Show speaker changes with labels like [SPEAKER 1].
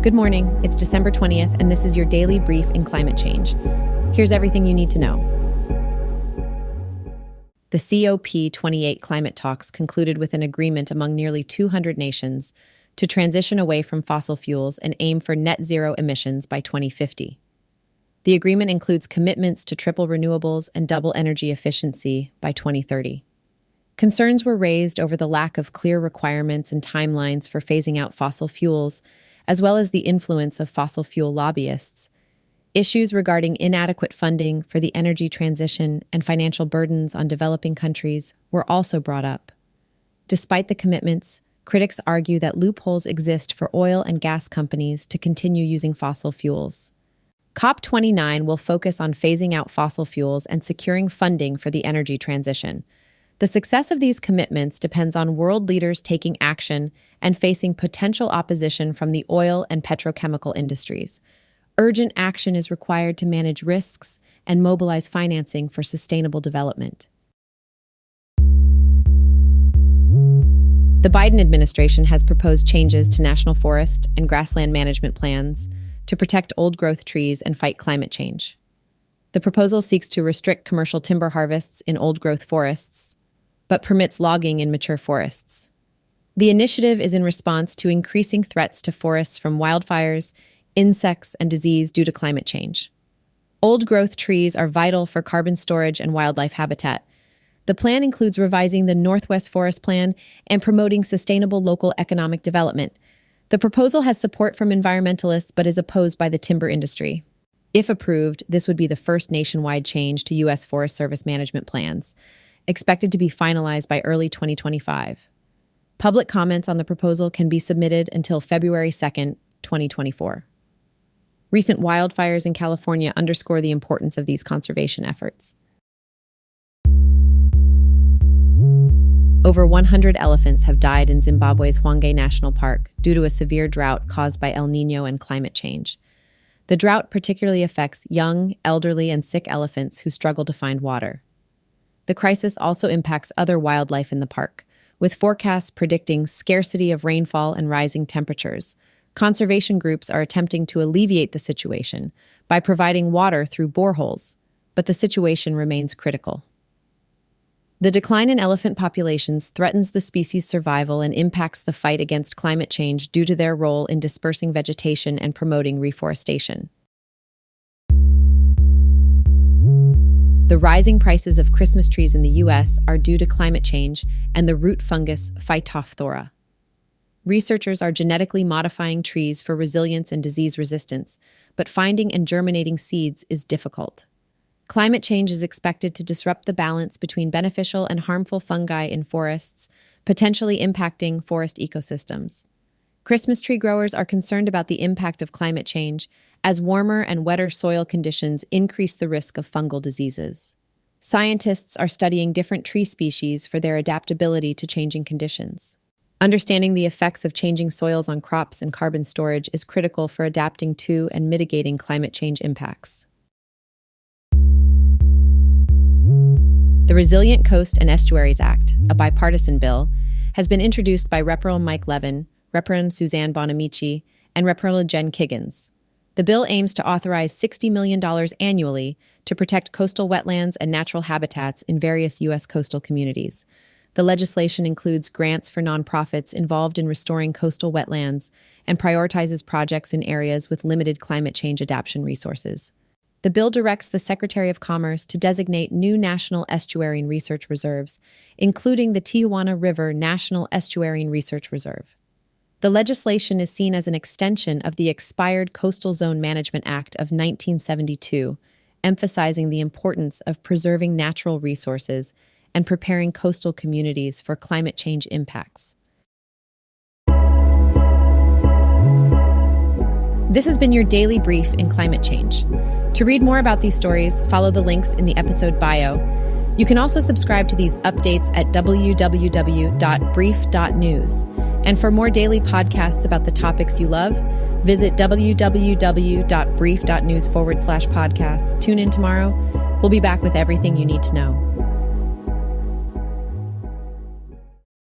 [SPEAKER 1] Good morning, it's December 20th, and this is your daily brief in climate change. Here's everything you need to know. The COP28 climate talks concluded with an agreement among nearly 200 nations to transition away from fossil fuels and aim for net zero emissions by 2050. The agreement includes commitments to triple renewables and double energy efficiency by 2030. Concerns were raised over the lack of clear requirements and timelines for phasing out fossil fuels, as well as the influence of fossil fuel lobbyists. Issues regarding inadequate funding for the energy transition and financial burdens on developing countries were also brought up. Despite the commitments, critics argue that loopholes exist for oil and gas companies to continue using fossil fuels. COP29 will focus on phasing out fossil fuels and securing funding for the energy transition. The success of these commitments depends on world leaders taking action and facing potential opposition from the oil and petrochemical industries. Urgent action is required to manage risks and mobilize financing for sustainable development. The Biden administration has proposed changes to national forest and grassland management plans to protect old-growth trees and fight climate change. The proposal seeks to restrict commercial timber harvests in old-growth forests, but permits logging in mature forests. The initiative is in response to increasing threats to forests from wildfires, insects, and disease due to climate change. Old-growth trees are vital for carbon storage and wildlife habitat. The plan includes revising the Northwest Forest Plan and promoting sustainable local economic development. The proposal has support from environmentalists but is opposed by the timber industry. If approved, this would be the first nationwide change to U.S. Forest Service management plans, expected to be finalized by early 2025. Public comments on the proposal can be submitted until February 2nd, 2024. Recent wildfires in California underscore the importance of these conservation efforts. Over 100 elephants have died in Zimbabwe's Hwange National Park due to a severe drought caused by El Niño and climate change. The drought particularly affects young, elderly, and sick elephants who struggle to find water. The crisis also impacts other wildlife in the park, with forecasts predicting scarcity of rainfall and rising temperatures. Conservation groups are attempting to alleviate the situation by providing water through boreholes, but the situation remains critical. The decline in elephant populations threatens the species' survival and impacts the fight against climate change due to their role in dispersing vegetation and promoting reforestation. The rising prices of Christmas trees in the U.S. are due to climate change and the root fungus Phytophthora. Researchers are genetically modifying trees for resilience and disease resistance, but finding and germinating seeds is difficult. Climate change is expected to disrupt the balance between beneficial and harmful fungi in forests, potentially impacting forest ecosystems. Christmas tree growers are concerned about the impact of climate change, as warmer and wetter soil conditions increase the risk of fungal diseases. Scientists are studying different tree species for their adaptability to changing conditions. Understanding the effects of changing soils on crops and carbon storage is critical for adapting to and mitigating climate change impacts. The Resilient Coast and Estuaries Act, a bipartisan bill, has been introduced by Rep. Mike Levin, Rep. Suzanne Bonamici, and Rep. Jen Kiggins. The bill aims to authorize $60 million annually to protect coastal wetlands and natural habitats in various U.S. coastal communities. The legislation includes grants for nonprofits involved in restoring coastal wetlands and prioritizes projects in areas with limited climate change adaptation resources. The bill directs the Secretary of Commerce to designate new national estuarine research reserves, including the Tijuana River National Estuarine Research Reserve. The legislation is seen as an extension of the expired Coastal Zone Management Act of 1972, emphasizing the importance of preserving natural resources and preparing coastal communities for climate change impacts. This has been your daily brief in climate change. To read more about these stories, follow the links in the episode bio. You can also subscribe to these updates at www.brief.news. And for more daily podcasts about the topics you love, visit www.brief.news/podcasts. Tune in tomorrow. We'll be back with everything you need to know.